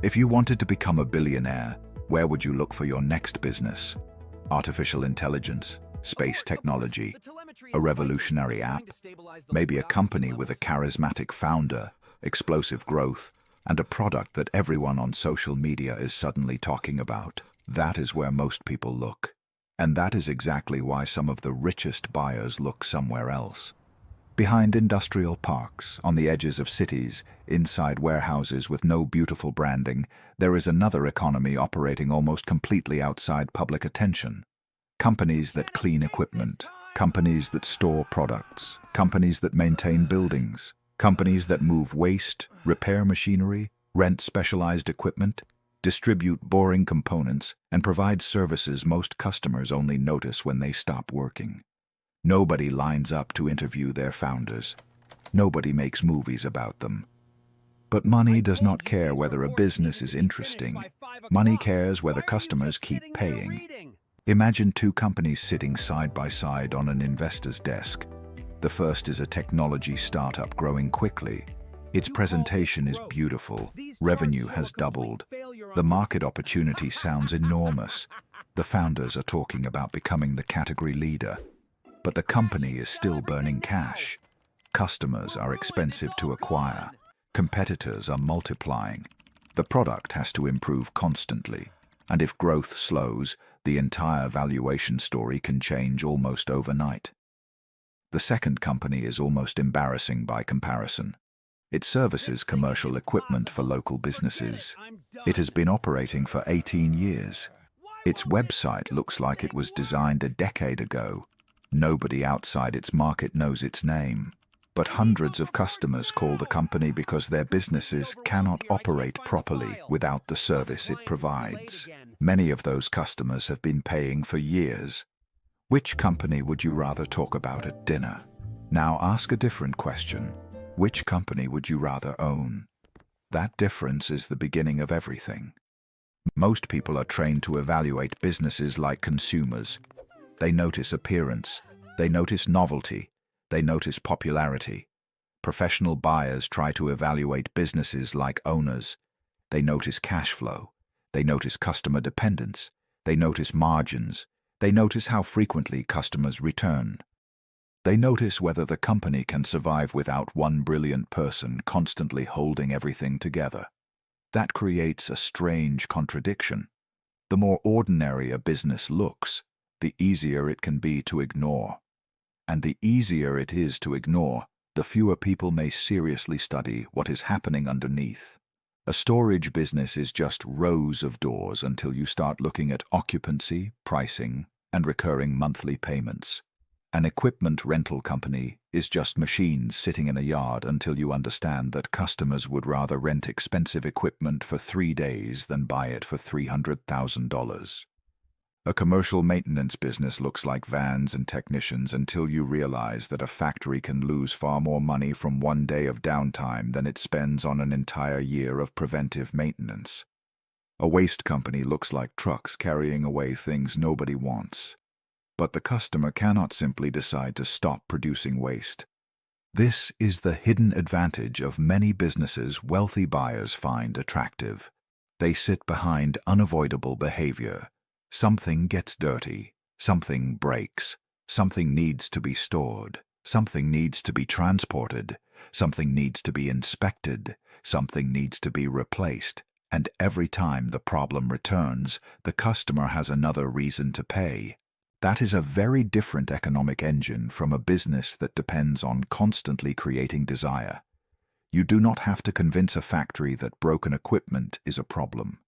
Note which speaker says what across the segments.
Speaker 1: If you wanted to become a billionaire, where would you look for your next business? Artificial intelligence, space technology, a revolutionary app, maybe a company with a charismatic founder, explosive growth, and a product that everyone on social media is suddenly talking about. That is where most people look. And that is exactly why some of the richest buyers look somewhere else. Behind industrial parks, on the edges of cities, inside warehouses with no beautiful branding, there is another economy operating almost completely outside public attention. Companies that clean equipment, companies that store products, companies that maintain buildings, companies that move waste, repair machinery, rent specialized equipment, distribute boring components, and provide services most customers only notice when they stop working. Nobody lines up to interview their founders. Nobody makes movies about them. But money does not care whether a business is interesting. Money cares whether customers keep paying. Imagine two companies sitting side by side on an investor's desk. The first is a technology startup growing quickly. Its presentation is beautiful. Revenue has doubled. The market opportunity sounds enormous. The founders are talking about becoming the category leader. But the company is still burning cash. Customers are expensive to acquire. Competitors are multiplying. The product has to improve constantly. And if growth slows, the entire valuation story can change almost overnight. The second company is almost embarrassing by comparison. It services commercial equipment for local businesses. It has been operating for 18 years. Its website looks like it was designed a decade ago. Nobody outside its market knows its name, but hundreds of customers call the company because their businesses cannot operate properly without the service it provides. Many of those customers have been paying for years. Which company would you rather talk about at dinner? Now ask a different question. Which company would you rather own? That difference is the beginning of everything. Most people are trained to evaluate businesses like consumers. They notice appearance, they notice novelty, they notice popularity. Professional buyers try to evaluate businesses like owners. They notice cash flow, they notice customer dependence, they notice margins, they notice how frequently customers return. They notice whether the company can survive without one brilliant person constantly holding everything together. That creates a strange contradiction. The more ordinary a business looks, the easier it can be to ignore. And the easier it is to ignore, the fewer people may seriously study what is happening underneath. A storage business is just rows of doors until you start looking at occupancy, pricing, and recurring monthly payments. An equipment rental company is just machines sitting in a yard until you understand that customers would rather rent expensive equipment for 3 days than buy it for $300,000. A commercial maintenance business looks like vans and technicians until you realize that a factory can lose far more money from one day of downtime than it spends on an entire year of preventive maintenance. A waste company looks like trucks carrying away things nobody wants. But the customer cannot simply decide to stop producing waste. This is the hidden advantage of many businesses wealthy buyers find attractive. They sit behind unavoidable behavior. Something gets dirty, something breaks, something needs to be stored, something needs to be transported, something needs to be inspected, something needs to be replaced, and every time the problem returns, the customer has another reason to pay. That is a very different economic engine from a business that depends on constantly creating desire. You do not have to convince a factory that broken equipment is a problem.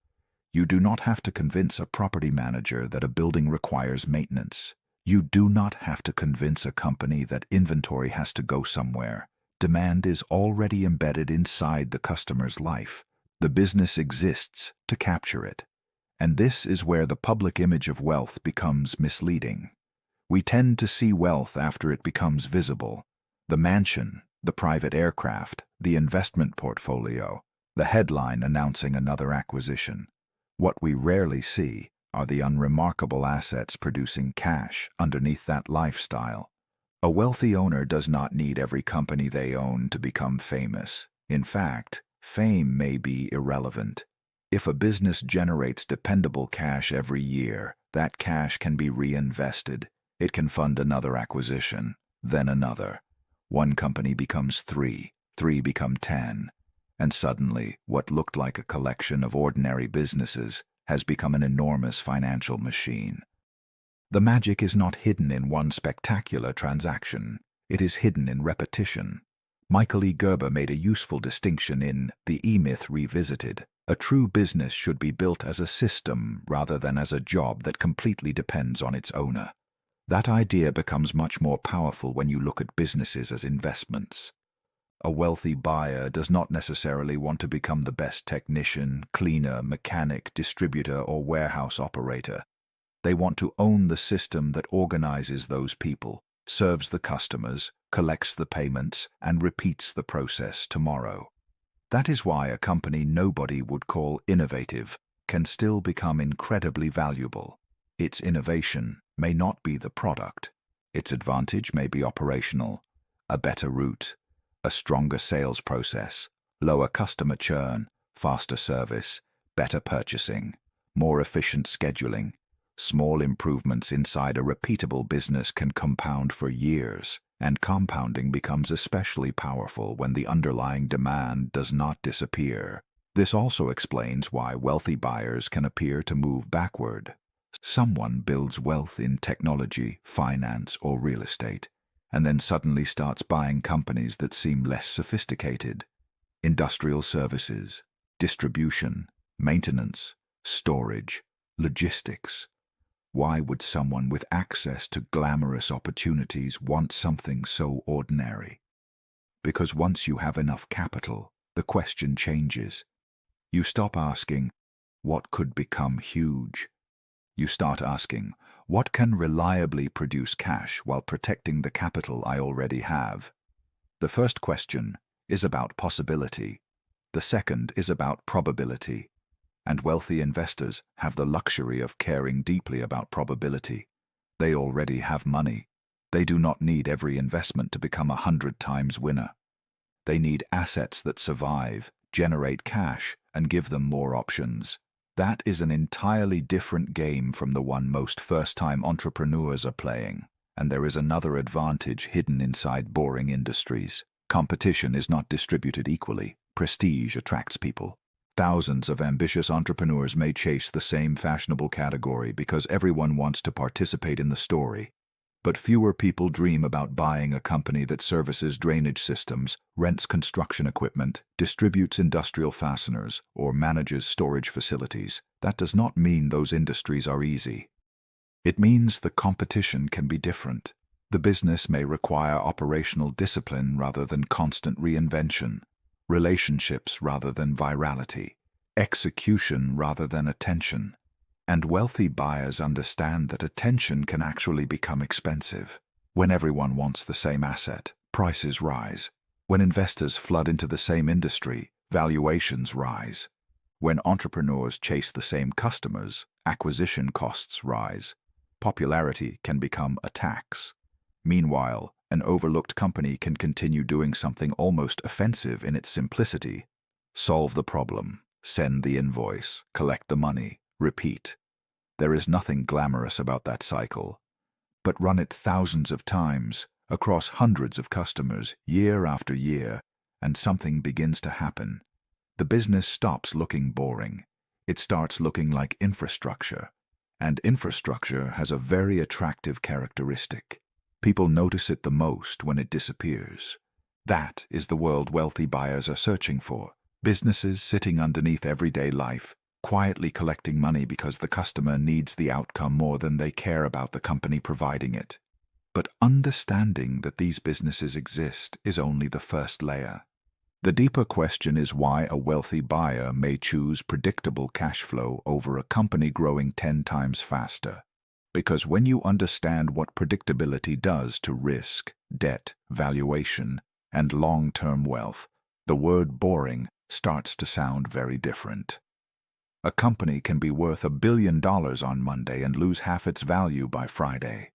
Speaker 1: You do not have to convince a property manager that a building requires maintenance. You do not have to convince a company that inventory has to go somewhere. Demand is already embedded inside the customer's life. The business exists to capture it. And this is where the public image of wealth becomes misleading. We tend to see wealth after it becomes visible. The mansion, the private aircraft, the investment portfolio, the headline announcing another acquisition. What we rarely see are the unremarkable assets producing cash underneath that lifestyle. A wealthy owner does not need every company they own to become famous. In fact, fame may be irrelevant. If a business generates dependable cash every year, that cash can be reinvested. It can fund another acquisition, then another. One company becomes three become 10, and suddenly what looked like a collection of ordinary businesses has become an enormous financial machine. The magic is not hidden in one spectacular transaction. It is hidden in repetition. Michael E. Gerber made a useful distinction in The E-Myth Revisited. A true business should be built as a system rather than as a job that completely depends on its owner. That idea becomes much more powerful when you look at businesses as investments. A wealthy buyer does not necessarily want to become the best technician, cleaner, mechanic, distributor, or warehouse operator. They want to own the system that organizes those people, serves the customers, collects the payments, and repeats the process tomorrow. That is why a company nobody would call innovative can still become incredibly valuable. Its innovation may not be the product. Its advantage may be operational, a better route, a stronger sales process, lower customer churn, faster service, better purchasing, more efficient scheduling. Small improvements inside a repeatable business can compound for years, and compounding becomes especially powerful when the underlying demand does not disappear. This also explains why wealthy buyers can appear to move backward. Someone builds wealth in technology, finance, or real estate, and then suddenly starts buying companies that seem less sophisticated. Industrial services, distribution, maintenance, storage, logistics. Why would someone with access to glamorous opportunities want something so ordinary? Because once you have enough capital, the question changes. You stop asking, what could become huge? You start asking, what can reliably produce cash while protecting the capital I already have? The first question is about possibility. The second is about probability. And wealthy investors have the luxury of caring deeply about probability. They already have money. They do not need every investment to become 100 times winner. They need assets that survive, generate cash, and give them more options. That is an entirely different game from the one most first-time entrepreneurs are playing. And there is another advantage hidden inside boring industries. Competition is not distributed equally. Prestige attracts people. Thousands of ambitious entrepreneurs may chase the same fashionable category because everyone wants to participate in the story. But fewer people dream about buying a company that services drainage systems, rents construction equipment, distributes industrial fasteners, or manages storage facilities. That does not mean those industries are easy. It means the competition can be different. The business may require operational discipline rather than constant reinvention. Relationships rather than virality, execution rather than attention. And wealthy buyers understand that attention can actually become expensive. When everyone wants the same asset, prices rise. When investors flood into the same industry, valuations rise. When entrepreneurs chase the same customers, acquisition costs rise. Popularity can become a tax. Meanwhile, an overlooked company can continue doing something almost offensive in its simplicity. Solve the problem, send the invoice, collect the money, repeat. There is nothing glamorous about that cycle. But run it thousands of times, across hundreds of customers, year after year, and something begins to happen. The business stops looking boring. It starts looking like infrastructure. And infrastructure has a very attractive characteristic. People notice it the most when it disappears. That is the world wealthy buyers are searching for. Businesses sitting underneath everyday life, quietly collecting money because the customer needs the outcome more than they care about the company providing it. But understanding that these businesses exist is only the first layer. The deeper question is why a wealthy buyer may choose predictable cash flow over a company growing 10 times faster. Because when you understand what predictability does to risk, debt, valuation, and long-term wealth, the word boring starts to sound very different. A company can be worth $1 billion on Monday and lose half its value by Friday.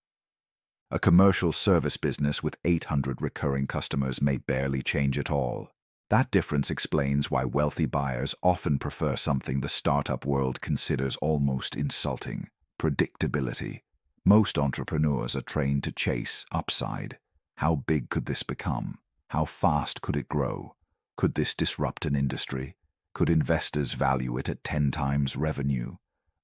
Speaker 1: A commercial service business with 800 recurring customers may barely change at all. That difference explains why wealthy buyers often prefer something the startup world considers almost insulting: predictability. Most entrepreneurs are trained to chase upside. How big could this become? How fast could it grow? Could this disrupt an industry? Could investors value it at 10 times revenue?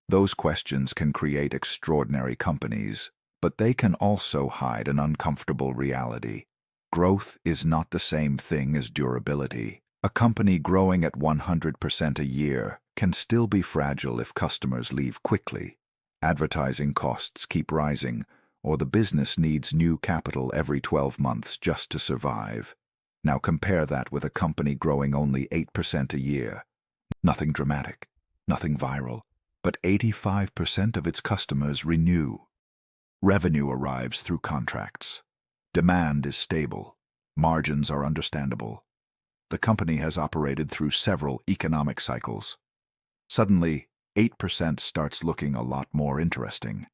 Speaker 1: Those questions can create extraordinary companies, but they can also hide an uncomfortable reality. Growth is not the same thing as durability. A company growing at 100% a year can still be fragile if customers leave quickly. Advertising costs keep rising, or the business needs new capital every 12 months just to survive. Now compare that with a company growing only 8% a year. Nothing dramatic, nothing viral, but 85% of its customers renew. Revenue arrives through contracts. Demand is stable. Margins are understandable. The company has operated through several economic cycles. Suddenly, 8% starts looking a lot more interesting.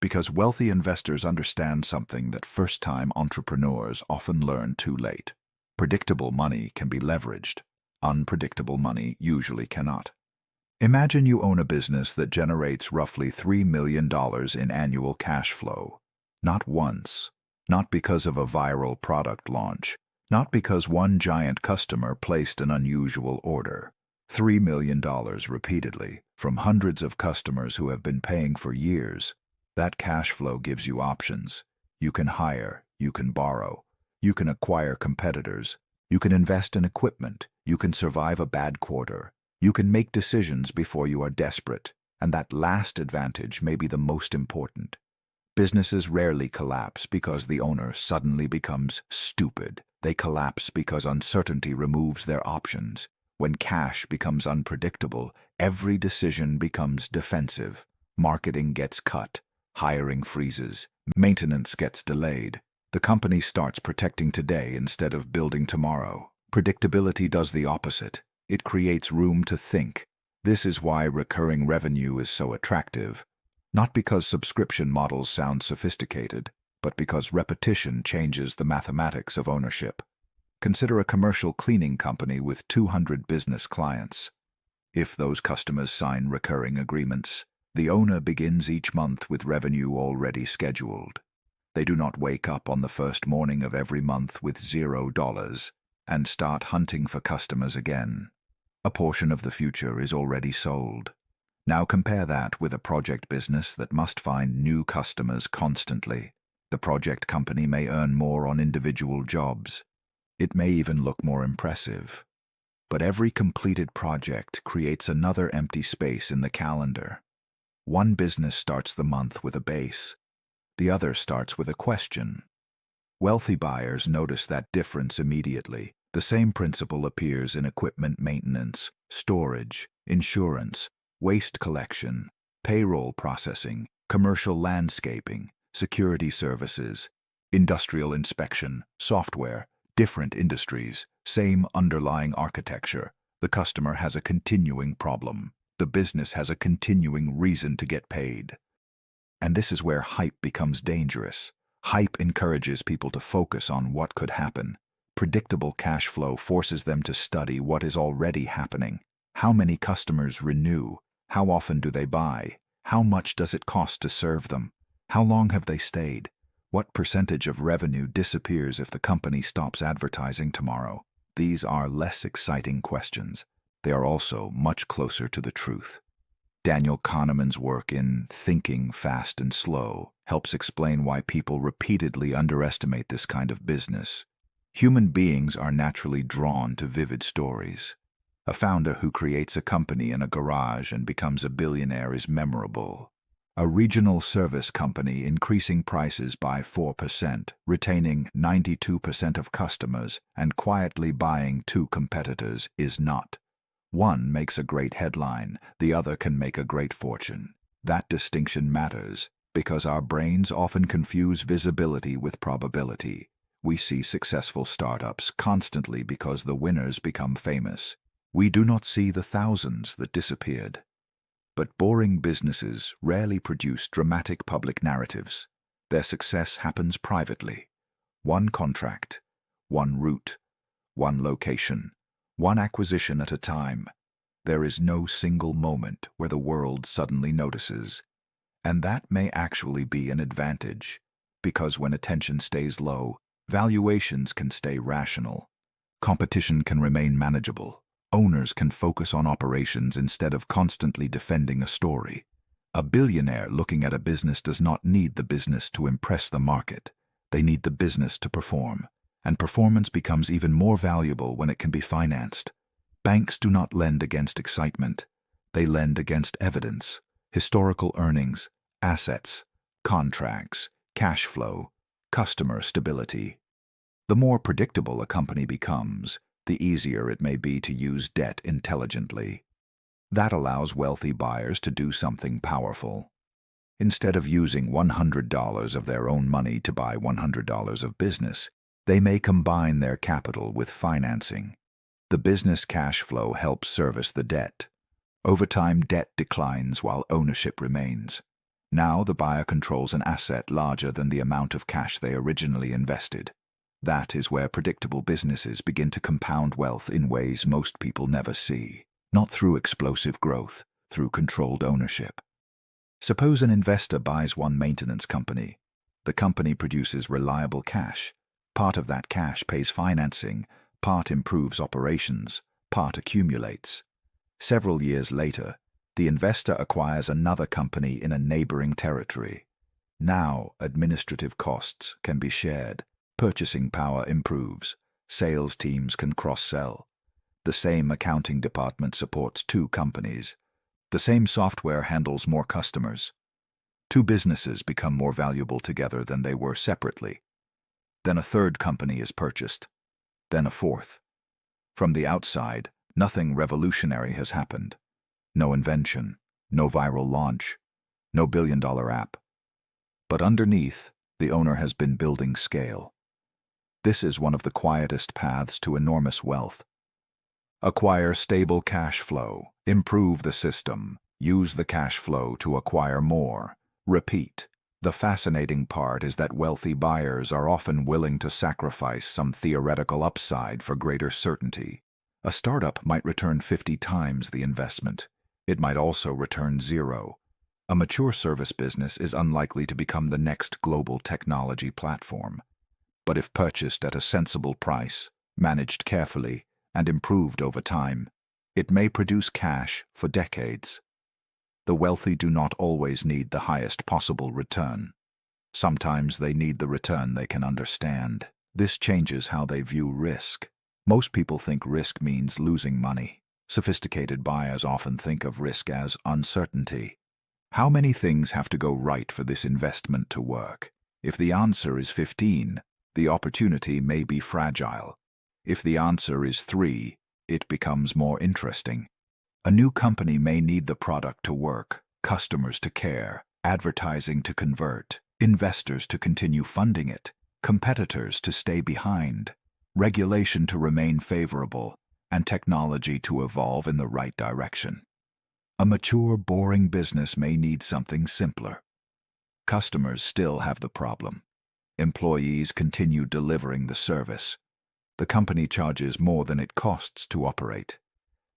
Speaker 1: Because wealthy investors understand something that first-time entrepreneurs often learn too late. Predictable money can be leveraged. Unpredictable money usually cannot. Imagine you own a business that generates roughly $3 million in annual cash flow. Not once. Not because of a viral product launch. Not because one giant customer placed an unusual order. $3 million repeatedly, from hundreds of customers who have been paying for years. That cash flow gives you options. You can hire, you can borrow, you can acquire competitors, you can invest in equipment, you can survive a bad quarter, you can make decisions before you are desperate, and that last advantage may be the most important. Businesses rarely collapse because the owner suddenly becomes stupid. They collapse because uncertainty removes their options. When cash becomes unpredictable, every decision becomes defensive. Marketing gets cut, hiring freezes, maintenance gets delayed. The company starts protecting today instead of building tomorrow. Predictability does the opposite. It creates room to think. This is why recurring revenue is so attractive. Not because subscription models sound sophisticated, but because repetition changes the mathematics of ownership. Consider a commercial cleaning company with 200 business clients. If those customers sign recurring agreements, the owner begins each month with revenue already scheduled. They do not wake up on the first morning of every month with $0 and start hunting for customers again. A portion of the future is already sold. Now compare that with a project business that must find new customers constantly. The project company may earn more on individual jobs. It may even look more impressive. But every completed project creates another empty space in the calendar. One business starts the month with a base. The other starts with a question. Wealthy buyers notice that difference immediately. The same principle appears in equipment maintenance, storage, insurance, waste collection, payroll processing, commercial landscaping, security services, industrial inspection, software, different industries, same underlying architecture. The customer has a continuing problem. The business has a continuing reason to get paid. And this is where hype becomes dangerous. Hype encourages people to focus on what could happen. Predictable cash flow forces them to study what is already happening. How many customers renew? How often do they buy? How much does it cost to serve them? How long have they stayed? What percentage of revenue disappears if the company stops advertising tomorrow? These are less exciting questions. They are also much closer to the truth. Daniel Kahneman's work in Thinking Fast and Slow helps explain why people repeatedly underestimate this kind of business. Human beings are naturally drawn to vivid stories. A founder who creates a company in a garage and becomes a billionaire is memorable. A regional service company increasing prices by 4%, retaining 92% of customers, and quietly buying 2 competitors is not. One makes a great headline, the other can make a great fortune. That distinction matters because our brains often confuse visibility with probability. We see successful startups constantly because the winners become famous. We do not see the thousands that disappeared. But boring businesses rarely produce dramatic public narratives. Their success happens privately. One contract, one route, one location, one acquisition at a time. There is no single moment where the world suddenly notices. And that may actually be an advantage, because when attention stays low, valuations can stay rational. Competition can remain manageable. Owners can focus on operations instead of constantly defending a story. A billionaire looking at a business does not need the business to impress the market. They need the business to perform. And performance becomes even more valuable when it can be financed. Banks do not lend against excitement. They lend against evidence, historical earnings, assets, contracts, cash flow, customer stability. The more predictable a company becomes, the easier it may be to use debt intelligently. That allows wealthy buyers to do something powerful. Instead of using $100 of their own money to buy $100 of business, they may combine their capital with financing. The business cash flow helps service the debt. Over time, debt declines while ownership remains. Now the buyer controls an asset larger than the amount of cash they originally invested. That is where predictable businesses begin to compound wealth in ways most people never see. Not through explosive growth, through controlled ownership. Suppose an investor buys one maintenance company. The company produces reliable cash. Part of that cash pays financing, part improves operations, part accumulates. Several years later, the investor acquires another company in a neighboring territory. Now, administrative costs can be shared, purchasing power improves, sales teams can cross-sell. The same accounting department supports two companies. The same software handles more customers. Two businesses become more valuable together than they were separately. Then a third company is purchased. Then a fourth. From the outside, nothing revolutionary has happened. No invention, no viral launch, no billion-dollar app. But underneath, the owner has been building scale. This is one of the quietest paths to enormous wealth. Acquire stable cash flow, improve the system, use the cash flow to acquire more. Repeat. The fascinating part is that wealthy buyers are often willing to sacrifice some theoretical upside for greater certainty. A startup might return 50 times the investment. It might also return 0. A mature service business is unlikely to become the next global technology platform. But if purchased at a sensible price, managed carefully, and improved over time, it may produce cash for decades. The wealthy do not always need the highest possible return. Sometimes they need the return they can understand. This changes how they view risk. Most people think risk means losing money. Sophisticated buyers often think of risk as uncertainty. How many things have to go right for this investment to work? If the answer is 15, the opportunity may be fragile. If the answer is 3, it becomes more interesting. A new company may need the product to work, customers to care, advertising to convert, investors to continue funding it, competitors to stay behind, regulation to remain favorable, and technology to evolve in the right direction. A mature, boring business may need something simpler. Customers still have the problem. Employees continue delivering the service. The company charges more than it costs to operate.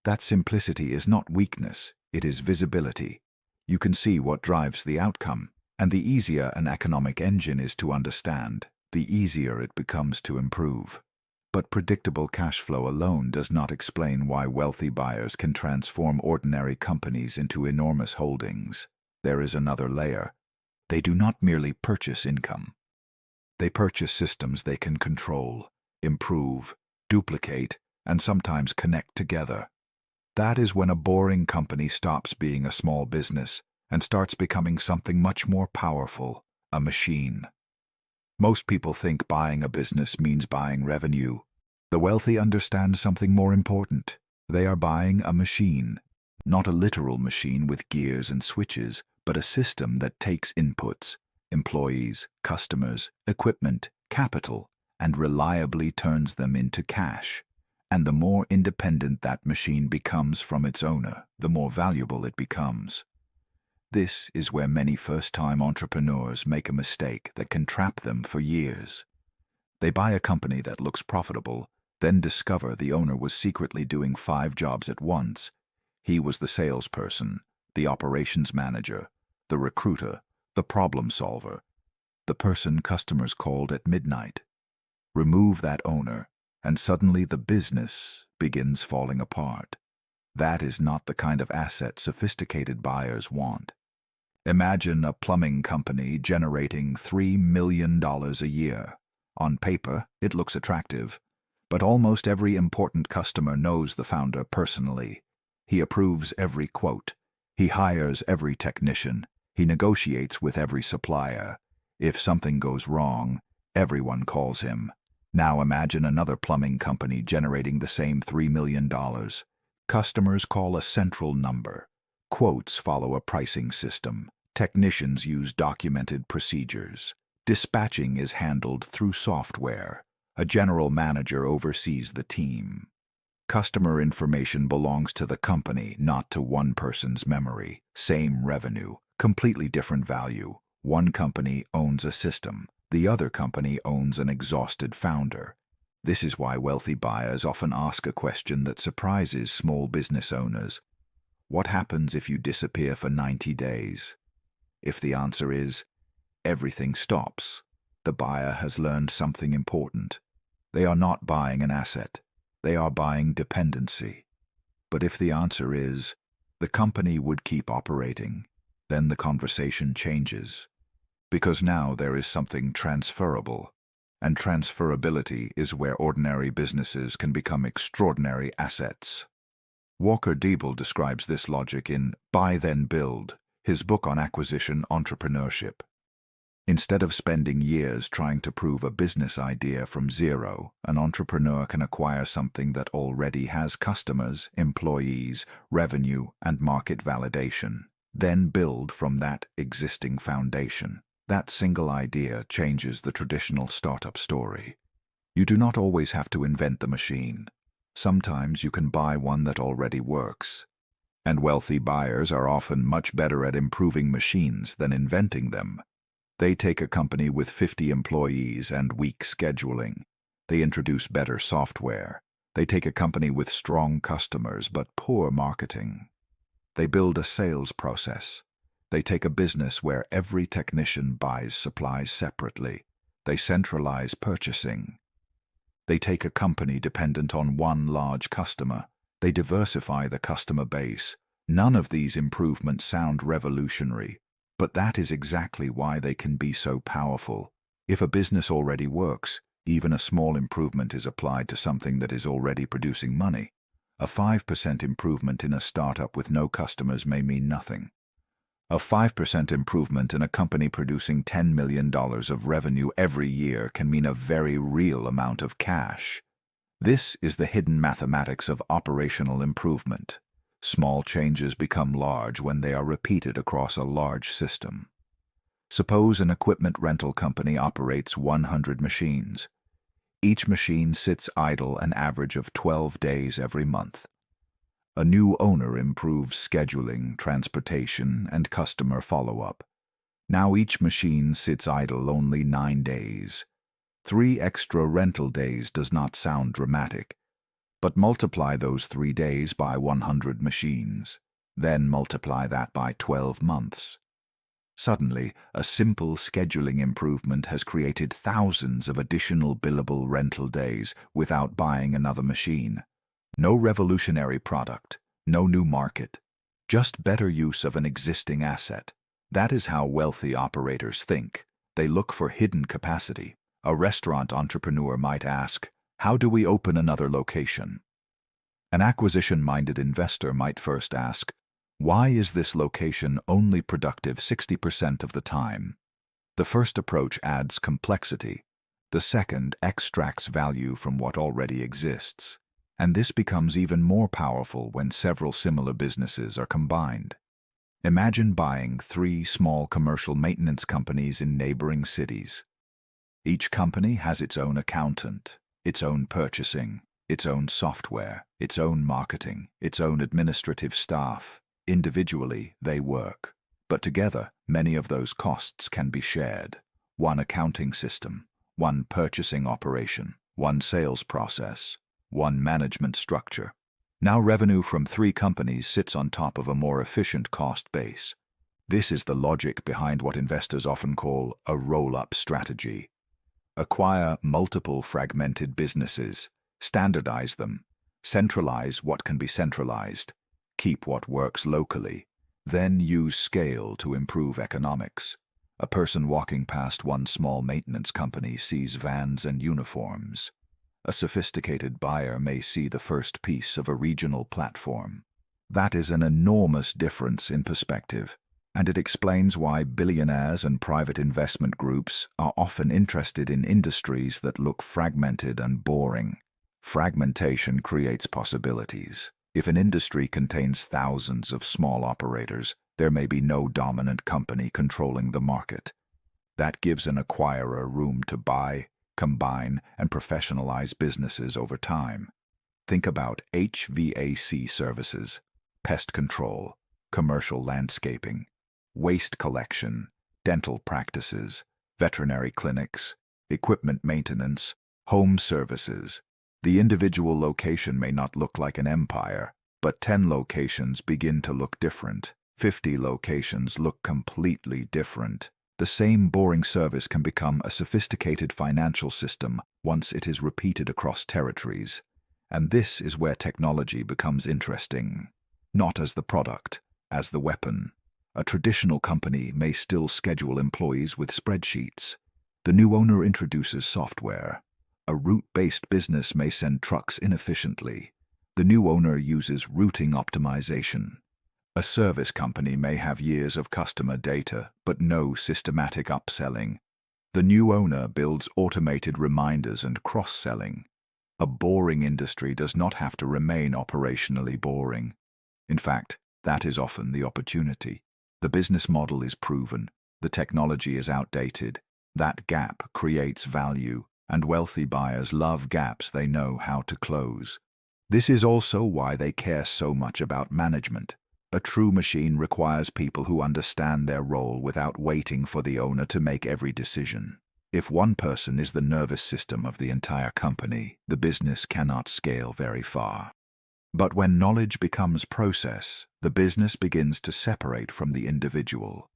Speaker 1: That simplicity is not weakness, it is visibility. You can see what drives the outcome, and the easier an economic engine is to understand, the easier it becomes to improve. But predictable cash flow alone does not explain why wealthy buyers can transform ordinary companies into enormous holdings. There is another layer. They do not merely purchase income. They purchase systems they can control, improve, duplicate, and sometimes connect together. That is when a boring company stops being a small business and starts becoming something much more powerful, a machine. Most people think buying a business means buying revenue. The wealthy understand something more important. They are buying a machine. Not a literal machine with gears and switches, but a system that takes inputs, employees, customers, equipment, capital, and reliably turns them into cash. And the more independent that machine becomes from its owner, the more valuable it becomes. This is where many first-time entrepreneurs make a mistake that can trap them for years. They buy a company that looks profitable, then discover the owner was secretly doing 5 jobs at once. He was the salesperson, the operations manager, the recruiter, the problem solver, the person customers called at midnight. Remove that owner, and suddenly the business begins falling apart. That is not the kind of asset sophisticated buyers want. Imagine a plumbing company generating $3 million a year. On paper, it looks attractive, but almost every important customer knows the founder personally. He approves every quote. He hires every technician. He negotiates with every supplier. If something goes wrong, everyone calls him. Now imagine another plumbing company generating the same $3 million. Customers call a central number. Quotes follow a pricing system. Technicians use documented procedures. Dispatching is handled through software. A general manager oversees the team. Customer information belongs to the company, not to one person's memory. Same revenue, completely different value. One company owns a system. The other company owns an exhausted founder. This is why wealthy buyers often ask a question that surprises small business owners. What happens if you disappear for 90 days? If the answer is, everything stops, the buyer has learned something important. They are not buying an asset. They are buying dependency. But if the answer is, the company would keep operating, then the conversation changes. Because now there is something transferable, and transferability is where ordinary businesses can become extraordinary assets. Walker Deibel describes this logic in Buy Then Build, his book on acquisition entrepreneurship. Instead of spending years trying to prove a business idea from zero, an entrepreneur can acquire something that already has customers, employees, revenue, and market validation. Then build from that existing foundation. That single idea changes the traditional startup story. You do not always have to invent the machine. Sometimes you can buy one that already works. And wealthy buyers are often much better at improving machines than inventing them. They take a company with 50 employees and weak scheduling. They introduce better software. They take a company with strong customers but poor marketing. They build a sales process. They take a business where every technician buys supplies separately. They centralize purchasing. They take a company dependent on one large customer. They diversify the customer base. None of these improvements sound revolutionary, but that is exactly why they can be so powerful. If a business already works, even a small improvement is applied to something that is already producing money. A 5% improvement in a startup with no customers may mean nothing. A 5% improvement in a company producing $10 million of revenue every year can mean a very real amount of cash. This is the hidden mathematics of operational improvement. Small changes become large when they are repeated across a large system. Suppose an equipment rental company operates 100 machines. Each machine sits idle an average of 12 days every month. A new owner improves scheduling, transportation, and customer follow-up. Now each machine sits idle only 9 days. 3 extra rental days does not sound dramatic, but multiply those 3 days by 100 machines. Then multiply that by 12 months. Suddenly, a simple scheduling improvement has created thousands of additional billable rental days without buying another machine. No revolutionary product, no new market, just better use of an existing asset. That is how wealthy operators think. They look for hidden capacity. A restaurant entrepreneur might ask, how do we open another location? An acquisition-minded investor might first ask, why is this location only productive 60% of the time? The first approach adds complexity. The second extracts value from what already exists. And this becomes even more powerful when several similar businesses are combined. Imagine buying 3 small commercial maintenance companies in neighboring cities. Each company has its own accountant, its own purchasing, its own software, its own marketing, its own administrative staff. Individually, they work. But together, many of those costs can be shared. One accounting system, one purchasing operation, one sales process, one management structure. Now revenue from 3 companies sits on top of a more efficient cost base. This is the logic behind what investors often call a roll-up strategy. Acquire multiple fragmented businesses, standardize them, centralize what can be centralized, keep what works locally, then use scale to improve economics. A person walking past one small maintenance company sees vans and uniforms. A sophisticated buyer may see the first piece of a regional platform. That is an enormous difference in perspective, and it explains why billionaires and private investment groups are often interested in industries that look fragmented and boring. Fragmentation creates possibilities. If an industry contains thousands of small operators, there may be no dominant company controlling the market. That gives an acquirer room to buy, combine, and professionalize businesses over time. Think about HVAC services, pest control, commercial landscaping, waste collection, dental practices, veterinary clinics, equipment maintenance, home services. The individual location may not look like an empire, but 10 locations begin to look different. 50 locations look completely different. The same boring service can become a sophisticated financial system once it is repeated across territories. And this is where technology becomes interesting. Not as the product, as the weapon. A traditional company may still schedule employees with spreadsheets. The new owner introduces software. A route-based business may send trucks inefficiently. The new owner uses routing optimization. A service company may have years of customer data, but no systematic upselling. The new owner builds automated reminders and cross-selling. A boring industry does not have to remain operationally boring. In fact, that is often the opportunity. The business model is proven. The technology is outdated. That gap creates value, and wealthy buyers love gaps they know how to close. This is also why they care so much about management. A true machine requires people who understand their role without waiting for the owner to make every decision. If one person is the nervous system of the entire company, the business cannot scale very far. But when knowledge becomes process, the business begins to separate from the individual.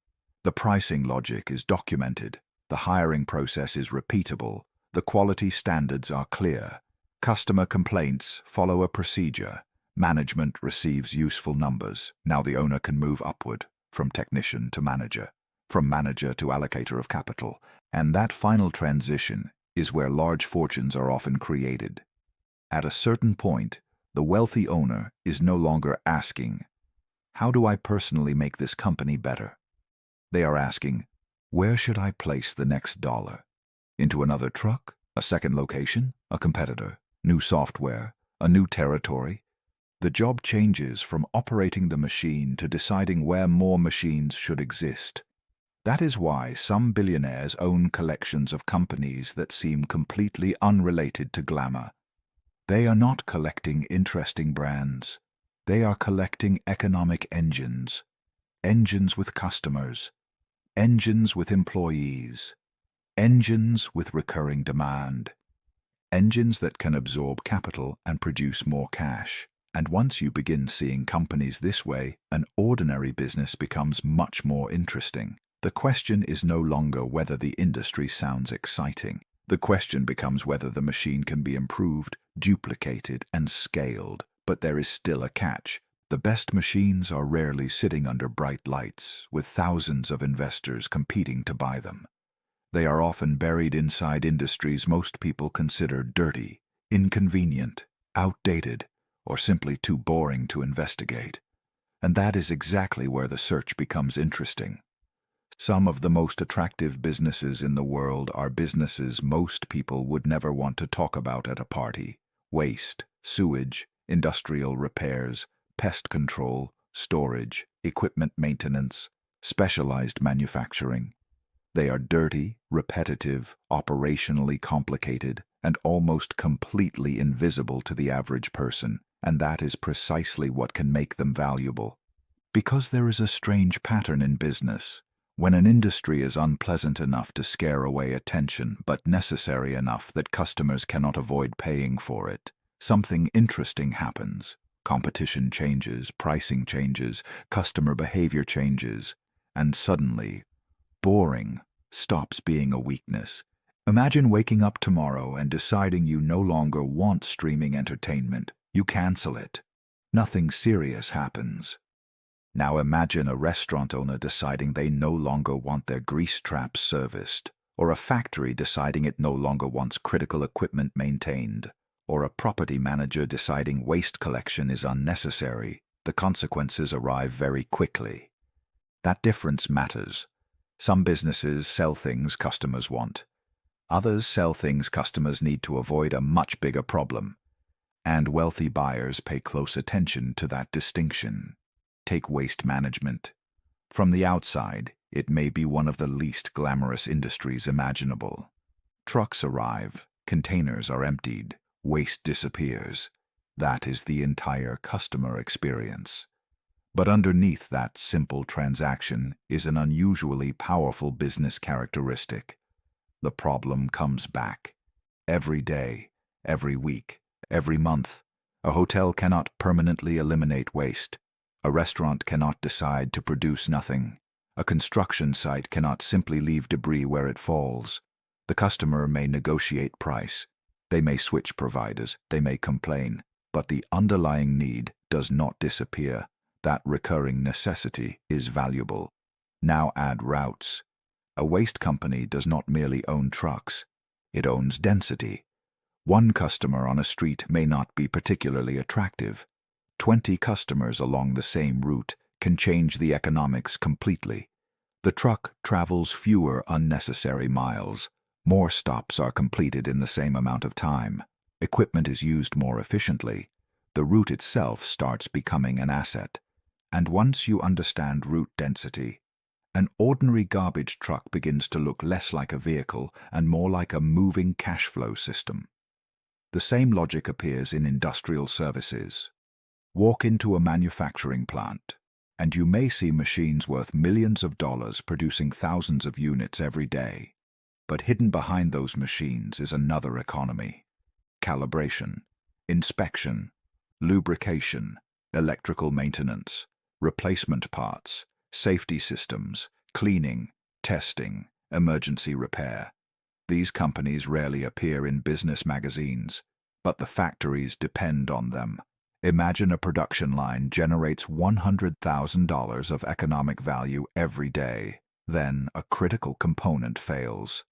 Speaker 1: The pricing logic is documented, the hiring process is repeatable, the quality standards are clear, customer complaints follow a procedure, management receives useful numbers. Now the owner can move upward, from technician to manager, from manager to allocator of capital, and that final transition is where large fortunes are often created. At a certain point, the wealthy owner is no longer asking, "How do I personally make this company better?" They are asking, "Where should I place the next dollar? Into another truck? A second location? A competitor? New software? A new territory?" The job changes from operating the machine to deciding where more machines should exist. That is why some billionaires own collections of companies that seem completely unrelated to glamour. They are not collecting interesting brands. They are collecting economic engines. Engines with customers. Engines with employees. Engines with recurring demand. Engines that can absorb capital and produce more cash. And once you begin seeing companies this way, an ordinary business becomes much more interesting. The question is no longer whether the industry sounds exciting. The question becomes whether the machine can be improved, duplicated, and scaled. But there is still a catch. The best machines are rarely sitting under bright lights, with thousands of investors competing to buy them. They are often buried inside industries most people consider dirty, inconvenient, outdated, or simply too boring to investigate. And that is exactly where the search becomes interesting. Some of the most attractive businesses in the world are businesses most people would never want to talk about at a party. Waste, sewage, industrial repairs, pest control, storage, equipment maintenance, specialized manufacturing. They are dirty, repetitive, operationally complicated, and almost completely invisible to the average person, and that is precisely what can make them valuable. Because there is a strange pattern in business. When an industry is unpleasant enough to scare away attention but necessary enough that customers cannot avoid paying for it, something interesting happens. Competition changes, pricing changes, customer behavior changes, and suddenly, boring stops being a weakness. Imagine waking up tomorrow and deciding you no longer want streaming entertainment. You cancel it. Nothing serious happens. Now imagine a restaurant owner deciding they no longer want their grease traps serviced, or a factory deciding it no longer wants critical equipment maintained, or a property manager deciding waste collection is unnecessary. The consequences arrive very quickly. That difference matters. Some businesses sell things customers want. Others sell things customers need to avoid a much bigger problem. And wealthy buyers pay close attention to that distinction. Take waste management. From the outside, it may be one of the least glamorous industries imaginable. Trucks arrive, containers are emptied, waste disappears. That is the entire customer experience. But underneath that simple transaction is an unusually powerful business characteristic. The problem comes back. Every day, every week, every month. A hotel cannot permanently eliminate waste. A restaurant cannot decide to produce nothing. A construction site cannot simply leave debris where it falls. The customer may negotiate price. They may switch providers. They may complain. But the underlying need does not disappear. That recurring necessity is valuable. Now add routes. A waste company does not merely own trucks. It owns density. One customer on a street may not be particularly attractive. 20 customers along the same route can change the economics completely. The truck travels fewer unnecessary miles. More stops are completed in the same amount of time. Equipment is used more efficiently. The route itself starts becoming an asset. And once you understand route density, an ordinary garbage truck begins to look less like a vehicle and more like a moving cash flow system. The same logic appears in industrial services. Walk into a manufacturing plant, and you may see machines worth millions of dollars producing thousands of units every day. But hidden behind those machines is another economy. Calibration, inspection, lubrication, electrical maintenance, replacement parts, safety systems, cleaning, testing, emergency repair. These companies rarely appear in business magazines, but the factories depend on them. Imagine a production line generates $100,000 of economic value every day. Then a critical component fails.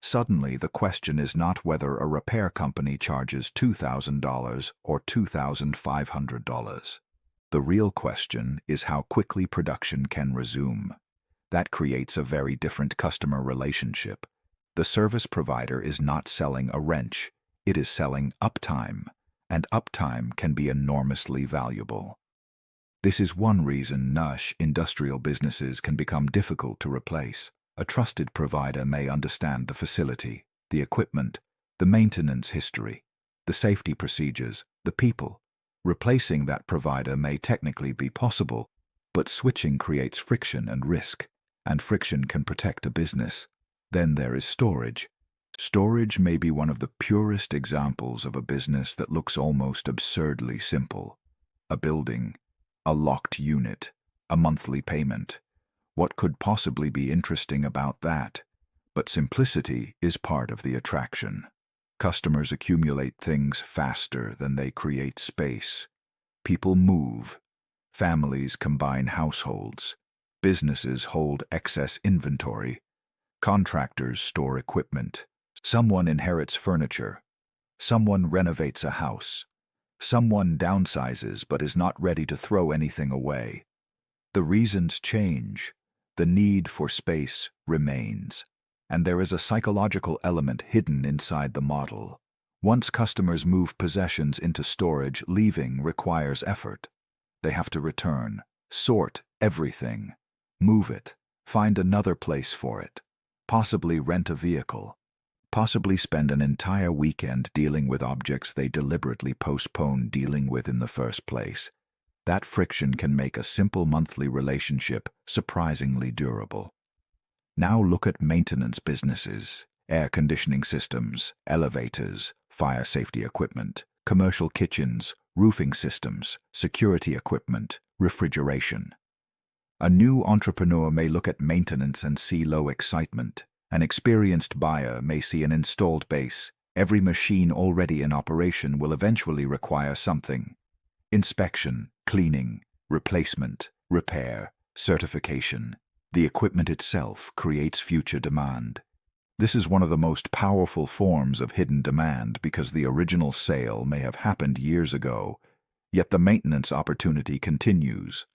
Speaker 1: Suddenly, the question is not whether a repair company charges $2,000 or $2,500. The real question is how quickly production can resume. That creates a very different customer relationship. The service provider is not selling a wrench. It is selling uptime. And uptime can be enormously valuable. This is one reason niche industrial businesses can become difficult to replace. A trusted provider may understand the facility, the equipment, the maintenance history, the safety procedures, the people. Replacing that provider may technically be possible, but switching creates friction and risk, and friction can protect a business. Then there is storage. Storage may be one of the purest examples of a business that looks almost absurdly simple. A building, a locked unit, a monthly payment. What could possibly be interesting about that? But simplicity is part of the attraction. Customers accumulate things faster than they create space. People move. Families combine households. Businesses hold excess inventory. Contractors store equipment. Someone inherits furniture. Someone renovates a house. Someone downsizes but is not ready to throw anything away. The reasons change. The need for space remains. And there is a psychological element hidden inside the model. Once customers move possessions into storage, leaving requires effort. They have to return, sort everything, move it, find another place for it, possibly rent a vehicle. Possibly spend an entire weekend dealing with objects they deliberately postponed dealing with in the first place. That friction can make a simple monthly relationship surprisingly durable. Now look at maintenance businesses, air conditioning systems, elevators, fire safety equipment, commercial kitchens, roofing systems, security equipment, refrigeration. A new entrepreneur may look at maintenance and see low excitement. An experienced buyer may see an installed base. Every machine already in operation will eventually require something: inspection, cleaning, replacement, repair, certification. The equipment itself creates future demand. This is one of the most powerful forms of hidden demand because the original sale may have happened years ago, yet the maintenance opportunity continues.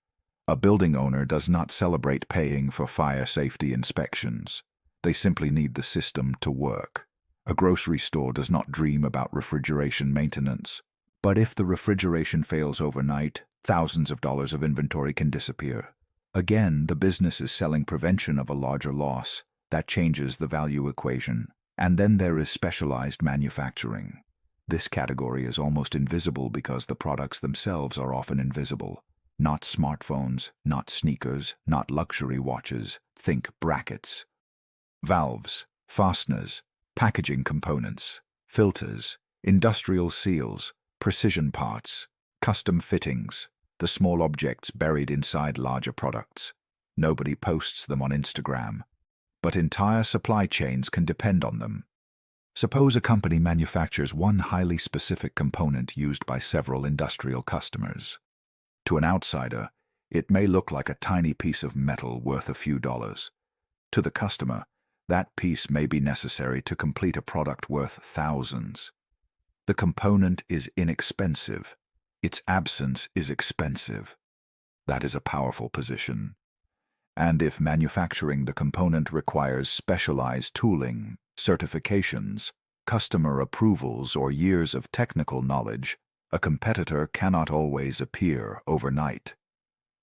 Speaker 1: A building owner does not celebrate paying for fire safety inspections. They simply need the system to work. A grocery store does not dream about refrigeration maintenance. But if the refrigeration fails overnight, thousands of dollars of inventory can disappear. Again, the business is selling prevention of a larger loss. That changes the value equation. And then there is specialized manufacturing. This category is almost invisible because the products themselves are often invisible. Not smartphones, not sneakers, not luxury watches. Think brackets, valves, fasteners, packaging components, filters, industrial seals, precision parts, custom fittings, the small objects buried inside larger products. Nobody posts them on Instagram, but entire supply chains can depend on them. Suppose a company manufactures one highly specific component used by several industrial customers. To an outsider, it may look like a tiny piece of metal worth a few dollars. To the customer, that piece may be necessary to complete a product worth thousands. The component is inexpensive. Its absence is expensive. That is a powerful position. And if manufacturing the component requires specialized tooling, certifications, customer approvals, or years of technical knowledge, a competitor cannot always appear overnight.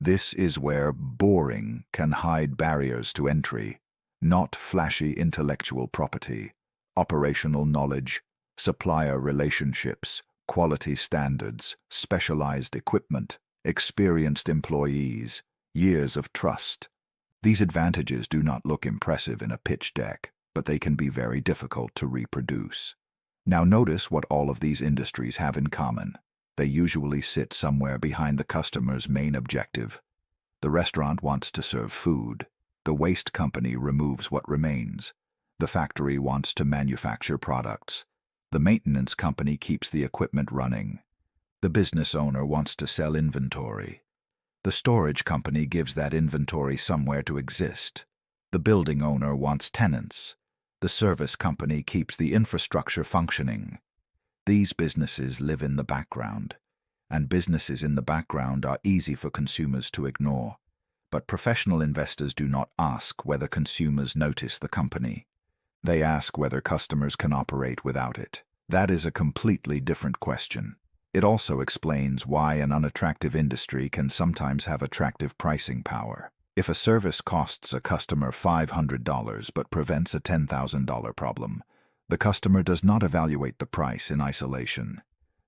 Speaker 1: This is where boring can hide barriers to entry. Not flashy intellectual property, operational knowledge, supplier relationships, quality standards, specialized equipment, experienced employees, years of trust. These advantages do not look impressive in a pitch deck, but they can be very difficult to reproduce. Now notice what all of these industries have in common. They usually sit somewhere behind the customer's main objective. The restaurant wants to serve food. The waste company removes what remains. The factory wants to manufacture products. The maintenance company keeps the equipment running. The business owner wants to sell inventory. The storage company gives that inventory somewhere to exist. The building owner wants tenants. The service company keeps the infrastructure functioning. These businesses live in the background, and businesses in the background are easy for consumers to ignore. But professional investors do not ask whether consumers notice the company. They ask whether customers can operate without it. That is a completely different question. It also explains why an unattractive industry can sometimes have attractive pricing power. If a service costs a customer $500 but prevents a $10,000 problem, the customer does not evaluate the price in isolation.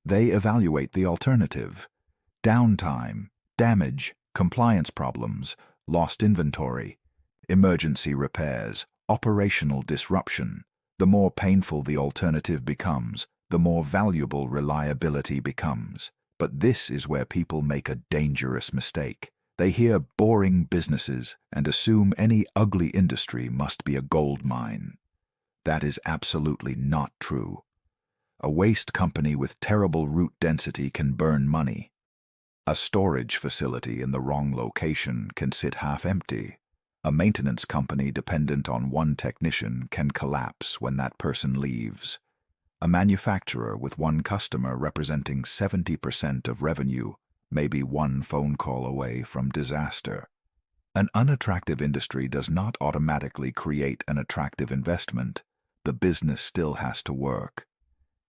Speaker 1: They evaluate the alternative: downtime, damage, compliance problems, lost inventory, emergency repairs, operational disruption. The more painful the alternative becomes, the more valuable reliability becomes. But this is where people make a dangerous mistake. They hear boring businesses and assume any ugly industry must be a gold mine. That is absolutely not true. A waste company with terrible root density can burn money. A storage facility in the wrong location can sit half empty. A maintenance company dependent on one technician can collapse when that person leaves. A manufacturer with one customer representing 70% of revenue may be one phone call away from disaster. An unattractive industry does not automatically create an attractive investment. The business still has to work.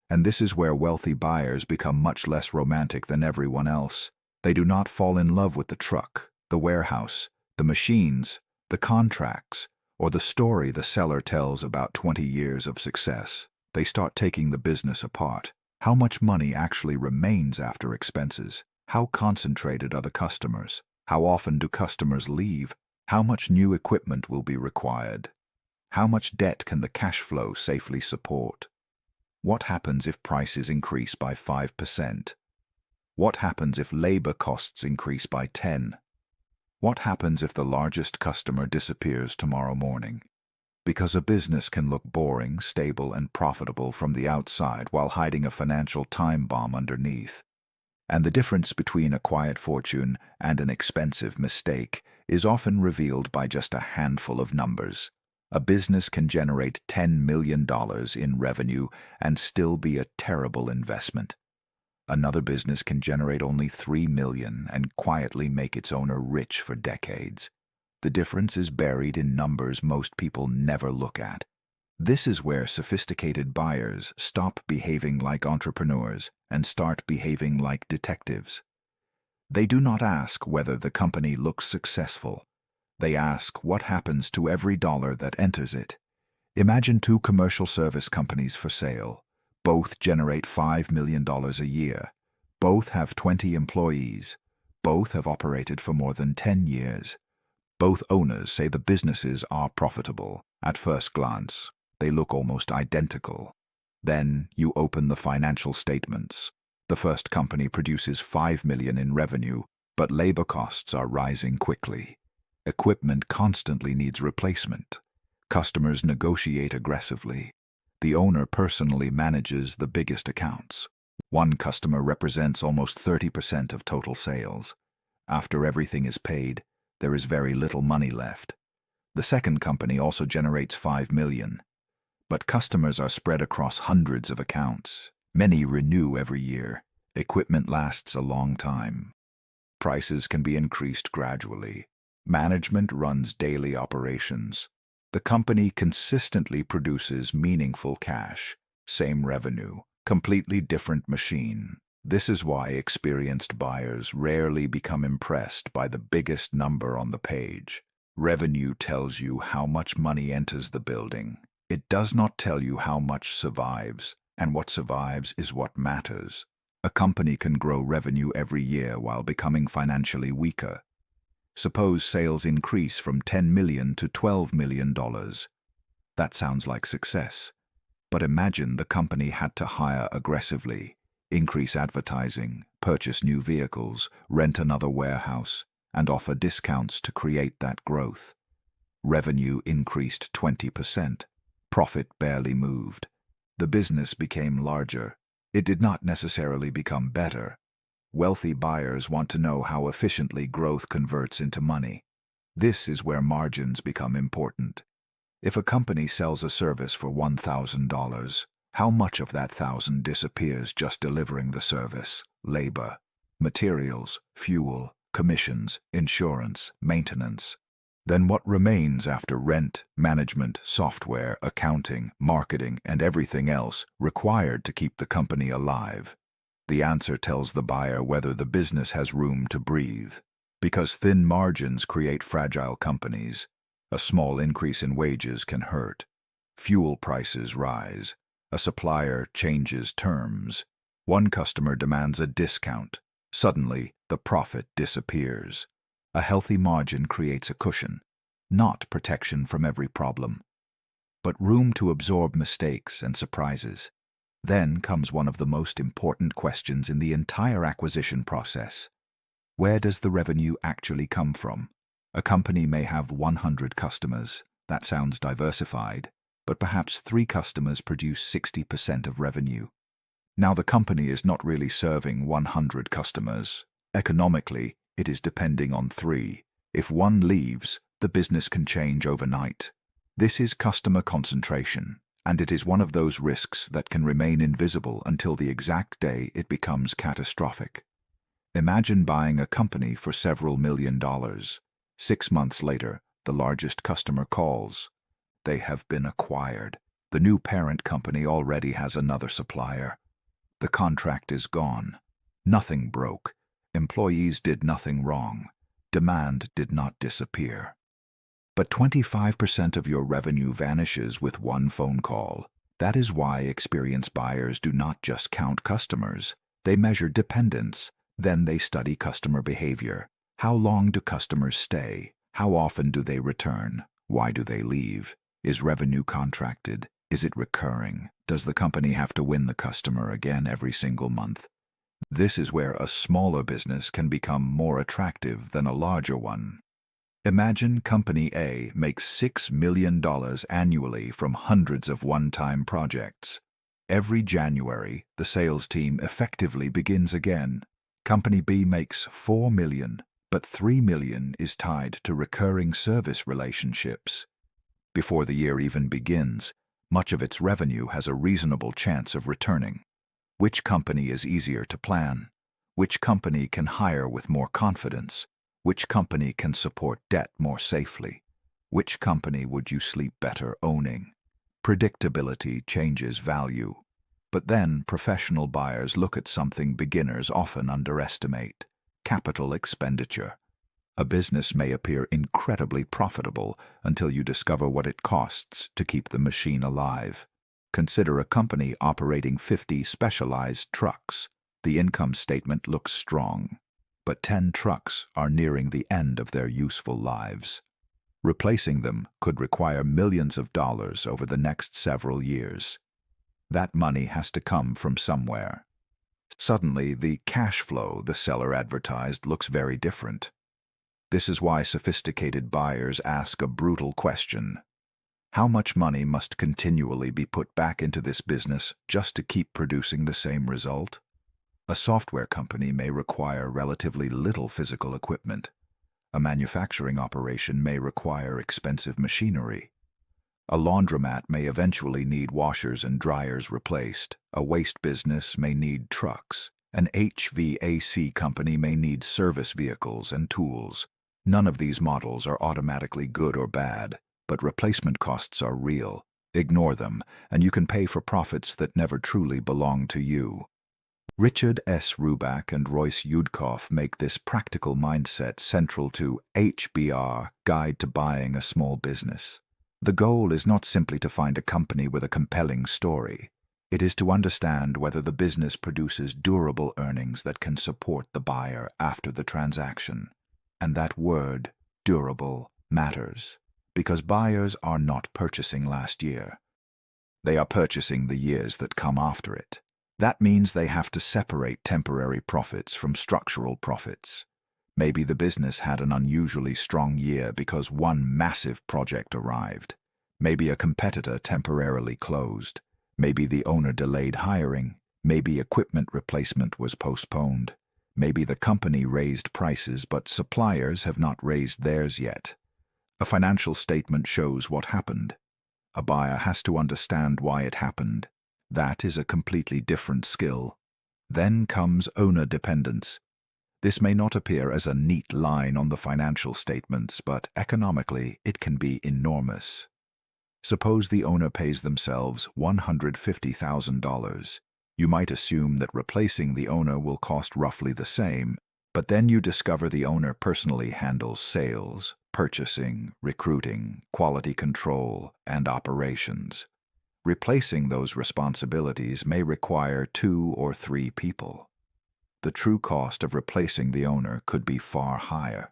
Speaker 1: And this is where wealthy buyers become much less romantic than everyone else. They do not fall in love with the truck, the warehouse, the machines, the contracts, or the story the seller tells about 20 years of success. They start taking the business apart. How much money actually remains after expenses? How concentrated are the customers? How often do customers leave? How much new equipment will be required? How much debt can the cash flow safely support? What happens if prices increase by 5%? What happens if labor costs increase by 10? What happens if the largest customer disappears tomorrow morning? Because a business can look boring, stable, and profitable from the outside while hiding a financial time bomb underneath. And the difference between a quiet fortune and an expensive mistake is often revealed by just a handful of numbers. A business can generate $10 million in revenue and still be a terrible investment. Another business can generate only $3 million and quietly make its owner rich for decades. The difference is buried in numbers most people never look at. This is where sophisticated buyers stop behaving like entrepreneurs and start behaving like detectives. They do not ask whether the company looks successful. They ask what happens to every dollar that enters it. Imagine two commercial service companies for sale. Both generate $5 million a year. Both have 20 employees. Both have operated for more than 10 years. Both owners say the businesses are profitable. At first glance, they look almost identical. Then you open the financial statements. The first company produces $5 million in revenue, but labor costs are rising quickly. Equipment constantly needs replacement. Customers negotiate aggressively. The owner personally manages the biggest accounts. One customer represents almost 30% of total sales. After everything is paid, there is very little money left. The second company also generates $5 million. But customers are spread across hundreds of accounts. Many renew every year. Equipment lasts a long time. Prices can be increased gradually. Management runs daily operations. The company consistently produces meaningful cash. Same revenue, completely different machine. This is why experienced buyers rarely become impressed by the biggest number on the page. Revenue tells you how much money enters the building. It does not tell you how much survives, and what survives is what matters. A company can grow revenue every year while becoming financially weaker. Suppose sales increase from $10 million to $12 million. That sounds like success. But imagine the company had to hire aggressively, increase advertising, purchase new vehicles, rent another warehouse, and offer discounts to create that growth. Revenue increased 20%. Profit barely moved. The business became larger. It did not necessarily become better. Wealthy buyers want to know how efficiently growth converts into money. This is where margins become important. If a company sells a service for $1,000, how much of that $1,000 disappears just delivering the service? Labor, materials, fuel, commissions, insurance, maintenance. Then what remains after rent, management, software, accounting, marketing, and everything else required to keep the company alive? The answer tells the buyer whether the business has room to breathe. Because thin margins create fragile companies. A small increase in wages can hurt. Fuel prices rise. A supplier changes terms. One customer demands a discount. Suddenly, the profit disappears. A healthy margin creates a cushion, not protection from every problem, but room to absorb mistakes and surprises. Then comes one of the most important questions in the entire acquisition process. Where does the revenue actually come from? A company may have 100 customers. That sounds diversified, but perhaps 3 customers produce 60% of revenue. Now the company is not really serving 100 customers. Economically, it is depending on 3. If one leaves, the business can change overnight. This is customer concentration, and it is one of those risks that can remain invisible until the exact day it becomes catastrophic. Imagine buying a company for several $1 million. 6 months later, the largest customer calls. They have been acquired. The new parent company already has another supplier. The contract is gone. Nothing broke. Employees did nothing wrong. Demand did not disappear. But 25% of your revenue vanishes with one phone call. That is why experienced buyers do not just count customers. They measure dependence. Then they study customer behavior. How long do customers stay? How often do they return? Why do they leave? Is revenue contracted? Is it recurring? Does the company have to win the customer again every single month? This is where a smaller business can become more attractive than a larger one. Imagine Company A makes $6 million annually from hundreds of one-time projects. Every January, the sales team effectively begins again. Company B makes $4 million, but $3 million is tied to recurring service relationships. Before the year even begins, much of its revenue has a reasonable chance of returning. Which company is easier to plan? Which company can hire with more confidence? Which company can support debt more safely? Which company would you sleep better owning? Predictability changes value. But then professional buyers look at something beginners often underestimate: capital expenditure. A business may appear incredibly profitable until you discover what it costs to keep the machine alive. Consider a company operating 50 specialized trucks. The income statement looks strong, but 10 trucks are nearing the end of their useful lives. Replacing them could require millions of dollars over the next several years. That money has to come from somewhere. Suddenly, the cash flow the seller advertised looks very different. This is why sophisticated buyers ask a brutal question: how much money must continually be put back into this business just to keep producing the same result? A software company may require relatively little physical equipment. A manufacturing operation may require expensive machinery. A laundromat may eventually need washers and dryers replaced. A waste business may need trucks. An HVAC company may need service vehicles and tools. None of these models are automatically good or bad, but replacement costs are real. Ignore them, and you can pay for profits that never truly belong to you. Richard S. Ruback and Royce Yudkoff make this practical mindset central to HBR, Guide to Buying a Small Business. The goal is not simply to find a company with a compelling story. It is to understand whether the business produces durable earnings that can support the buyer after the transaction. And that word, durable, matters, because buyers are not purchasing last year. They are purchasing the years that come after it. That means they have to separate temporary profits from structural profits. Maybe the business had an unusually strong year because one massive project arrived. Maybe a competitor temporarily closed. Maybe the owner delayed hiring. Maybe equipment replacement was postponed. Maybe the company raised prices, but suppliers have not raised theirs yet. A financial statement shows what happened. A buyer has to understand why it happened. That is a completely different skill. Then comes owner dependence. This may not appear as a neat line on the financial statements, but economically it can be enormous. Suppose the owner pays themselves $150,000. You might assume that replacing the owner will cost roughly the same, but then you discover the owner personally handles sales, purchasing, recruiting, quality control, and operations. Replacing those responsibilities may require 2 or 3 people. The true cost of replacing the owner could be far higher.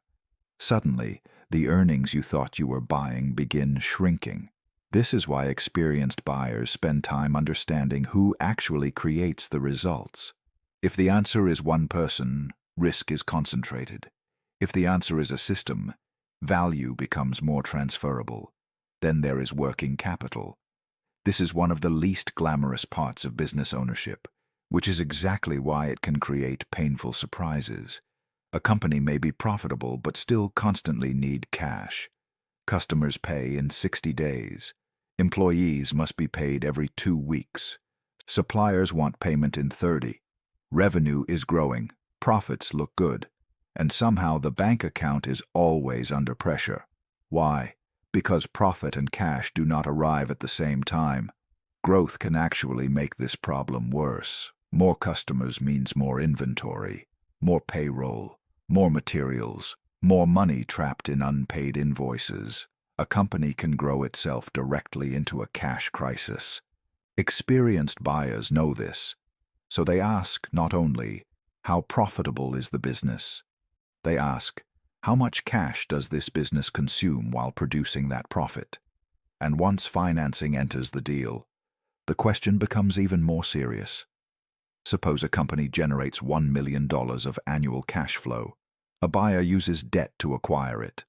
Speaker 1: Suddenly, the earnings you thought you were buying begin shrinking. This is why experienced buyers spend time understanding who actually creates the results. If the answer is one person, risk is concentrated. If the answer is a system, value becomes more transferable. Then there is working capital. This is one of the least glamorous parts of business ownership, which is exactly why it can create painful surprises. A company may be profitable but still constantly need cash. Customers pay in 60 days. Employees must be paid every 2 weeks. Suppliers want payment in 30. Revenue is growing, profits look good, and somehow the bank account is always under pressure. Why? Because profit and cash do not arrive at the same time. Growth can actually make this problem worse. More customers means more inventory, more payroll, more materials, more money trapped in unpaid invoices. A company can grow itself directly into a cash crisis. Experienced buyers know this, so they ask not only, how profitable is the business? They ask, how much cash does this business consume while producing that profit? And once financing enters the deal, the question becomes even more serious. Suppose a company generates $1 million of annual cash flow. A buyer uses debt to acquire it.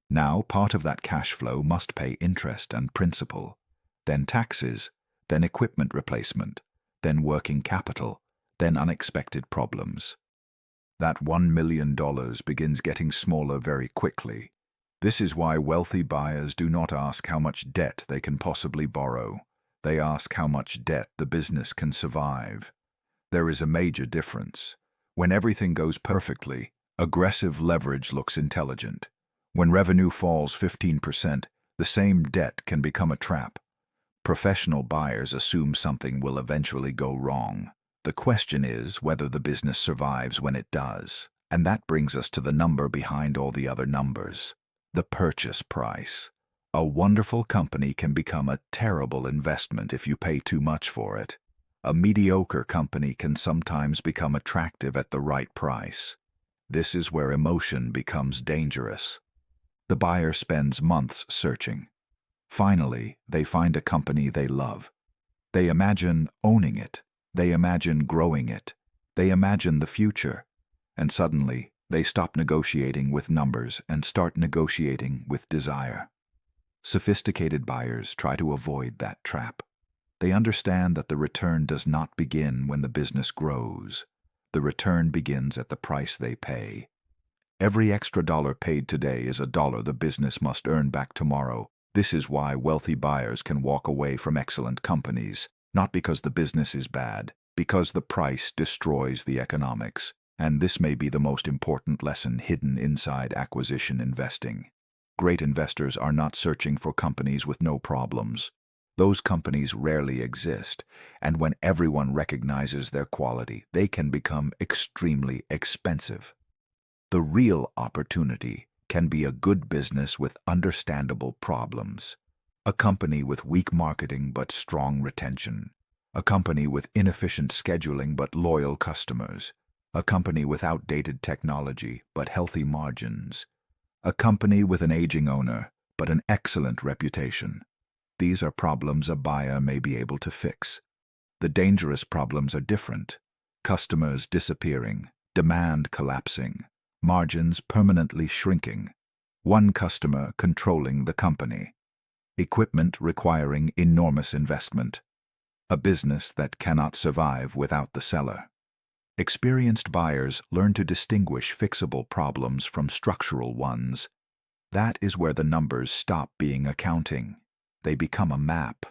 Speaker 1: Now, part of that cash flow must pay interest and principal, then taxes, then equipment replacement, then working capital, then unexpected problems. That $1 million begins getting smaller very quickly. This is why wealthy buyers do not ask how much debt they can possibly borrow. They ask how much debt the business can survive. There is a major difference. When everything goes perfectly, aggressive leverage looks intelligent. When revenue falls 15%, the same debt can become a trap. Professional buyers assume something will eventually go wrong. The question is whether the business survives when it does. And that brings us to the number behind all the other numbers. The purchase price. A wonderful company can become a terrible investment if you pay too much for it. A mediocre company can sometimes become attractive at the right price. This is where emotion becomes dangerous. The buyer spends months searching. Finally, they find a company they love. They imagine owning it. They imagine growing it. They imagine the future. And suddenly, they stop negotiating with numbers and start negotiating with desire. Sophisticated buyers try to avoid that trap. They understand that the return does not begin when the business grows. The return begins at the price they pay. Every extra dollar paid today is a dollar the business must earn back tomorrow. This is why wealthy buyers can walk away from excellent companies, not because the business is bad, because the price destroys the economics. And this may be the most important lesson hidden inside acquisition investing. Great investors are not searching for companies with no problems. Those companies rarely exist, and when everyone recognizes their quality, they can become extremely expensive. The real opportunity can be a good business with understandable problems, a company with weak marketing but strong retention, a company with inefficient scheduling but loyal customers, a company with outdated technology but healthy margins, a company with an aging owner but an excellent reputation. These are problems a buyer may be able to fix. The dangerous problems are different. Customers disappearing, demand collapsing, margins permanently shrinking, one customer controlling the company, equipment requiring enormous investment, a business that cannot survive without the seller. Experienced buyers learn to distinguish fixable problems from structural ones. That is where the numbers stop being accounting. They become a map.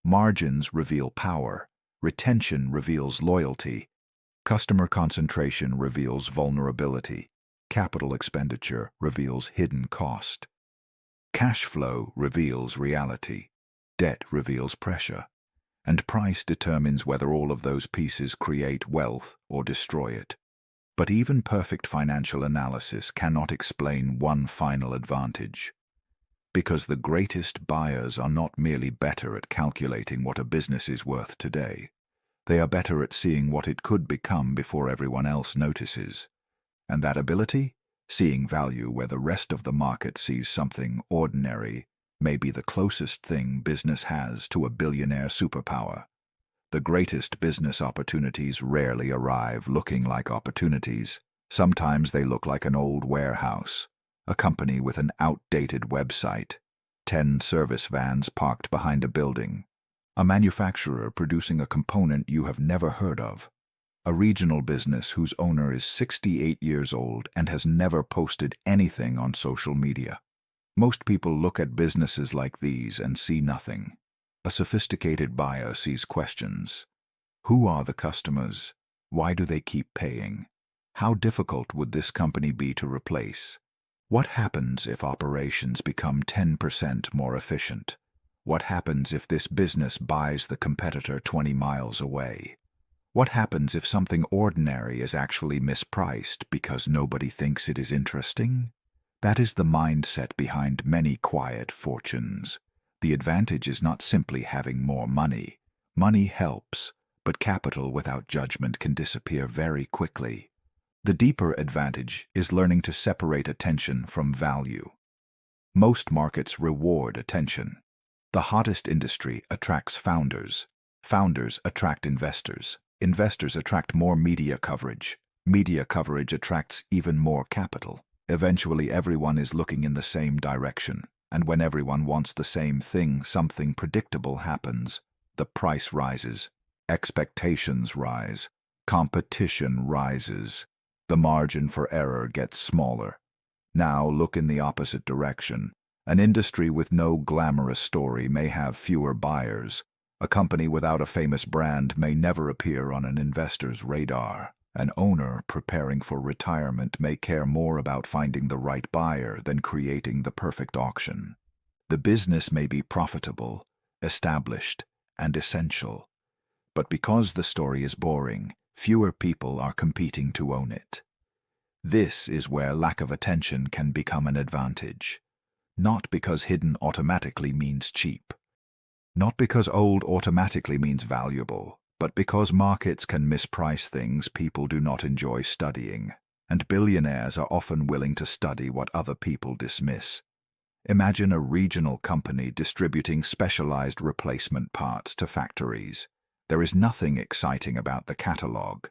Speaker 1: Margins reveal power. Retention reveals loyalty. Customer concentration reveals vulnerability. Capital expenditure reveals hidden cost. Cash flow reveals reality. Debt reveals pressure. And price determines whether all of those pieces create wealth or destroy it. But even perfect financial analysis cannot explain one final advantage. Because the greatest buyers are not merely better at calculating what a business is worth today. They are better at seeing what it could become before everyone else notices. And that ability, seeing value where the rest of the market sees something ordinary, may be the closest thing business has to a billionaire superpower. The greatest business opportunities rarely arrive looking like opportunities. Sometimes they look like an old warehouse, a company with an outdated website, 10 service vans parked behind a building, a manufacturer producing a component you have never heard of, a regional business whose owner is 68 years old and has never posted anything on social media. Most people look at businesses like these and see nothing. A sophisticated buyer sees questions. Who are the customers? Why do they keep paying? How difficult would this company be to replace? What happens if operations become 10% more efficient? What happens if this business buys the competitor 20 miles away? What happens if something ordinary is actually mispriced because nobody thinks it is interesting? That is the mindset behind many quiet fortunes. The advantage is not simply having more money. Money helps, but capital without judgment can disappear very quickly. The deeper advantage is learning to separate attention from value. Most markets reward attention. The hottest industry attracts founders. Founders attract investors. Investors attract more media coverage. Media coverage attracts even more capital. Eventually, everyone is looking in the same direction. And when everyone wants the same thing, something predictable happens. The price rises. Expectations rise. Competition rises. The margin for error gets smaller. Now look in the opposite direction. An industry with no glamorous story may have fewer buyers. A company without a famous brand may never appear on an investor's radar. An owner preparing for retirement may care more about finding the right buyer than creating the perfect auction. The business may be profitable, established, and essential. But because the story is boring, fewer people are competing to own it. This is where lack of attention can become an advantage. Not because hidden automatically means cheap. Not because old automatically means valuable, but because markets can misprice things people do not enjoy studying, and billionaires are often willing to study what other people dismiss. Imagine a regional company distributing specialized replacement parts to factories. There is nothing exciting about the catalog.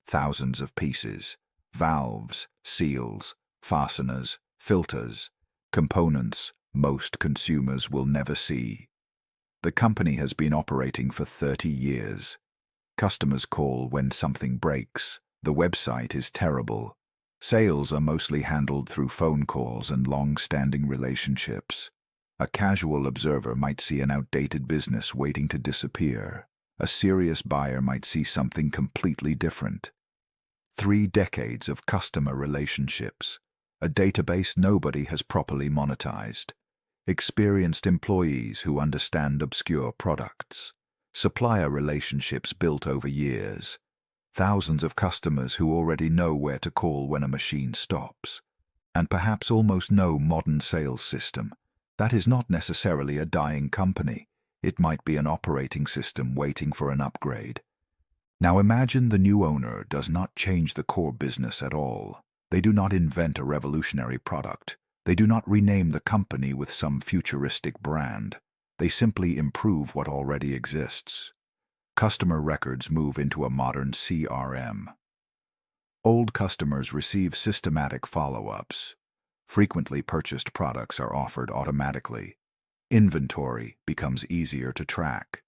Speaker 1: Thousands of pieces, valves, seals, fasteners, filters, components most consumers will never see. The company has been operating for 30 years. Customers call when something breaks. The website is terrible. Sales are mostly handled through phone calls and long-standing relationships. A casual observer might see an outdated business waiting to disappear. A serious buyer might see something completely different. 3 decades of customer relationships. A database nobody has properly monetized. Experienced employees who understand obscure products. Supplier relationships built over years. Thousands of customers who already know where to call when a machine stops. And perhaps almost no modern sales system. That is not necessarily a dying company. It might be an operating system waiting for an upgrade. Now imagine the new owner does not change the core business at all. They do not invent a revolutionary product. They do not rename the company with some futuristic brand. They simply improve what already exists. Customer records move into a modern CRM. Old customers receive systematic follow-ups. Frequently purchased products are offered automatically. Inventory becomes easier to track.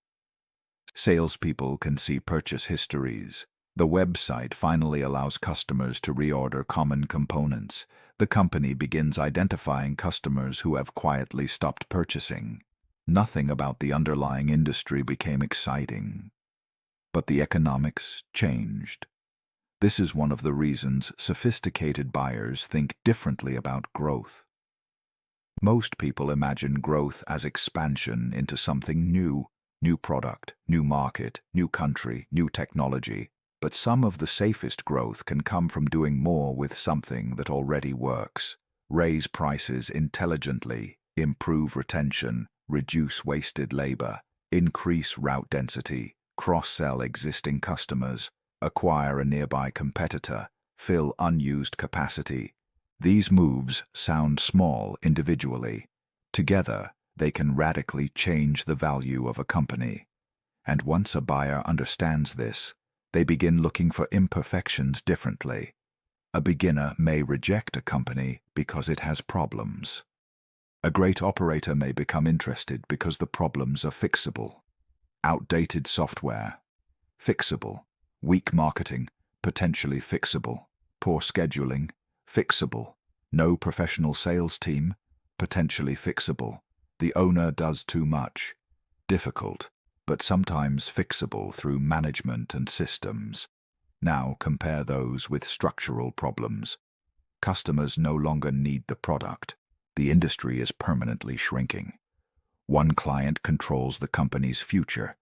Speaker 1: Salespeople can see purchase histories. The website finally allows customers to reorder common components. The company begins identifying customers who have quietly stopped purchasing. Nothing about the underlying industry became exciting. But the economics changed. This is one of the reasons sophisticated buyers think differently about growth. Most people imagine growth as expansion into something new. New product, new market, new country, new technology. But some of the safest growth can come from doing more with something that already works. Raise prices intelligently, improve retention, reduce wasted labor, increase route density, cross-sell existing customers, acquire a nearby competitor, fill unused capacity. These moves sound small individually. Together, they can radically change the value of a company. And once a buyer understands this, they begin looking for imperfections differently. A beginner may reject a company because it has problems. A great operator may become interested because the problems are fixable. Outdated software, fixable. Weak marketing, potentially fixable. Poor scheduling, fixable. No professional sales team, potentially fixable. The owner does too much. Difficult, but sometimes fixable through management and systems. Now compare those with structural problems. Customers no longer need the product. The industry is permanently shrinking. One client controls the company's future.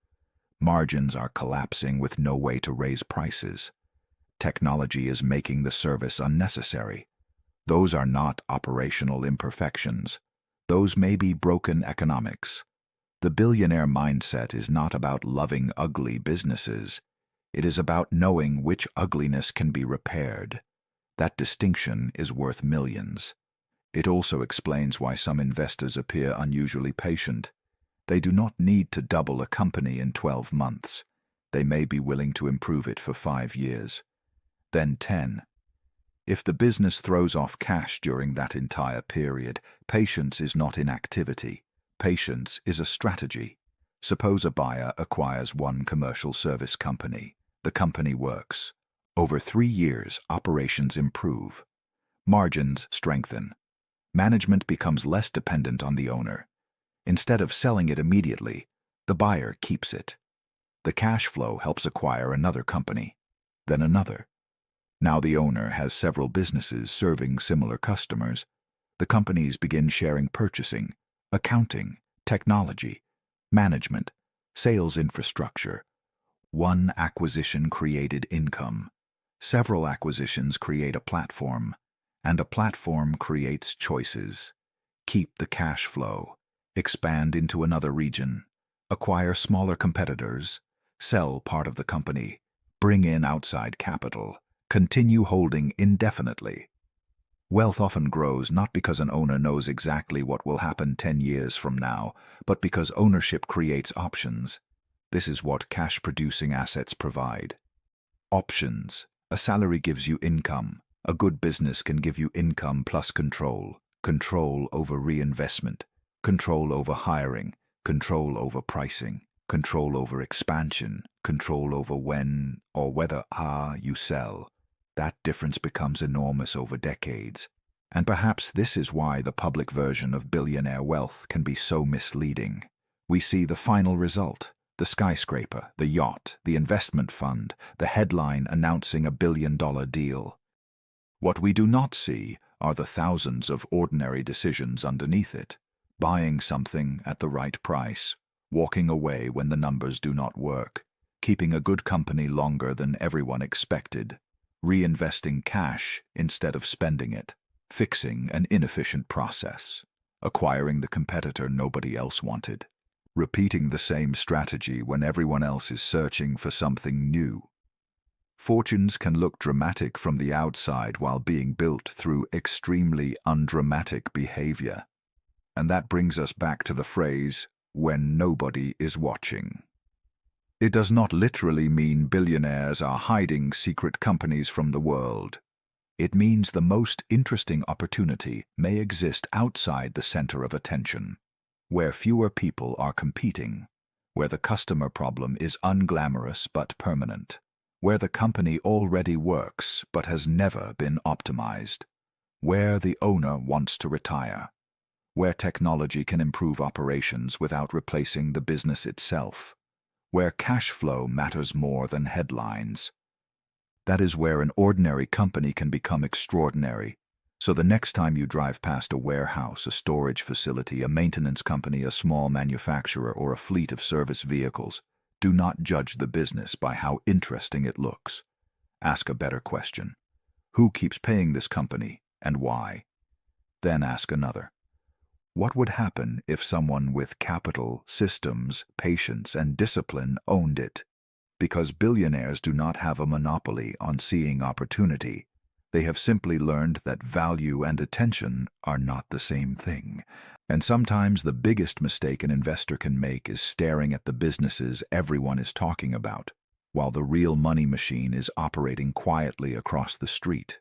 Speaker 1: Margins are collapsing with no way to raise prices. Technology is making the service unnecessary. Those are not operational imperfections. Those may be broken economics. The billionaire mindset is not about loving ugly businesses. It is about knowing which ugliness can be repaired. That distinction is worth millions. It also explains why some investors appear unusually patient. They do not need to double a company in 12 months. They may be willing to improve it for 5 years. Then 10. If the business throws off cash during that entire period, patience is not inactivity. Patience is a strategy. Suppose a buyer acquires one commercial service company. The company works. Over 3 years, operations improve. Margins strengthen. Management becomes less dependent on the owner. Instead of selling it immediately, the buyer keeps it. The cash flow helps acquire another company, then another. Now the owner has several businesses serving similar customers. The companies begin sharing purchasing, accounting, technology, management, sales infrastructure. One acquisition created income. Several acquisitions create a platform, and a platform creates choices. Keep the cash flow. Expand into another region. Acquire smaller competitors. Sell part of the company. Bring in outside capital. Continue holding indefinitely. Wealth often grows not because an owner knows exactly what will happen 10 years from now, but because ownership creates options. This is what cash-producing assets provide. Options. A salary gives you income. A good business can give you income plus control. Control over reinvestment. Control over hiring. Control over pricing. Control over expansion. Control over when or whether you sell. That difference becomes enormous over decades. And perhaps this is why the public version of billionaire wealth can be so misleading. We see the final result. The skyscraper, the yacht, the investment fund, the headline announcing $1 billion deal. What we do not see are the thousands of ordinary decisions underneath it. Buying something at the right price, walking away when the numbers do not work, keeping a good company longer than everyone expected, reinvesting cash instead of spending it, fixing an inefficient process, acquiring the competitor nobody else wanted, repeating the same strategy when everyone else is searching for something new. Fortunes can look dramatic from the outside while being built through extremely undramatic behavior. And that brings us back to the phrase, when nobody is watching. It does not literally mean billionaires are hiding secret companies from the world. It means the most interesting opportunity may exist outside the center of attention, where fewer people are competing, where the customer problem is unglamorous but permanent, where the company already works but has never been optimized, where the owner wants to retire, where technology can improve operations without replacing the business itself, where cash flow matters more than headlines. That is where an ordinary company can become extraordinary. So the next time you drive past a warehouse, a storage facility, a maintenance company, a small manufacturer, or a fleet of service vehicles, do not judge the business by how interesting it looks. Ask a better question. Who keeps paying this company, and why? Then ask another. What would happen if someone with capital, systems, patience, and discipline owned it? Because billionaires do not have a monopoly on seeing opportunity. They have simply learned that value and attention are not the same thing. And sometimes the biggest mistake an investor can make is staring at the businesses everyone is talking about, while the real money machine is operating quietly across the street.